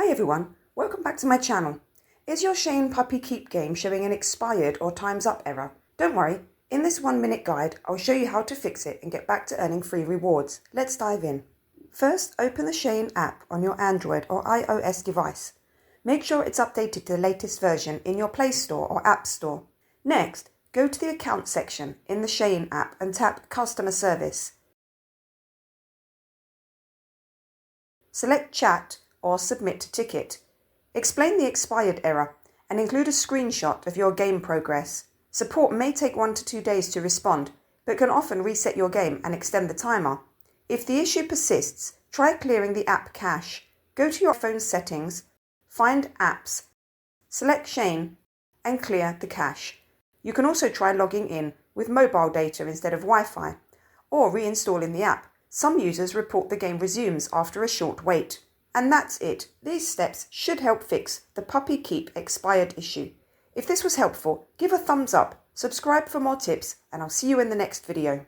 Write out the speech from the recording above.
Hi everyone, welcome back to my channel. Is your Shein puppy keep game showing an expired or time's up error? Don't worry, in this 1-minute guide I'll show you how to fix it and get back to earning free rewards. Let's dive in. First, open the Shein app on your Android or iOS device. Make sure it's updated to the latest version in your Play Store or App Store. Next, go to the account section in the Shein app and tap Customer Service. Select Chat or Submit Ticket. Explain the expired error and include a screenshot of your game progress. Support may take 1 to 2 days to respond, but can often reset your game and extend the timer. If the issue persists, try clearing the app cache. Go to your phone's settings, find Apps, select Shein and clear the cache. You can also try logging in with mobile data instead of Wi-Fi, or reinstalling the app. Some users report the game resumes after a short wait. And that's it. These steps should help fix the puppy keep expired issue. If this was helpful, give a thumbs up, subscribe for more tips, and I'll see you in the next video.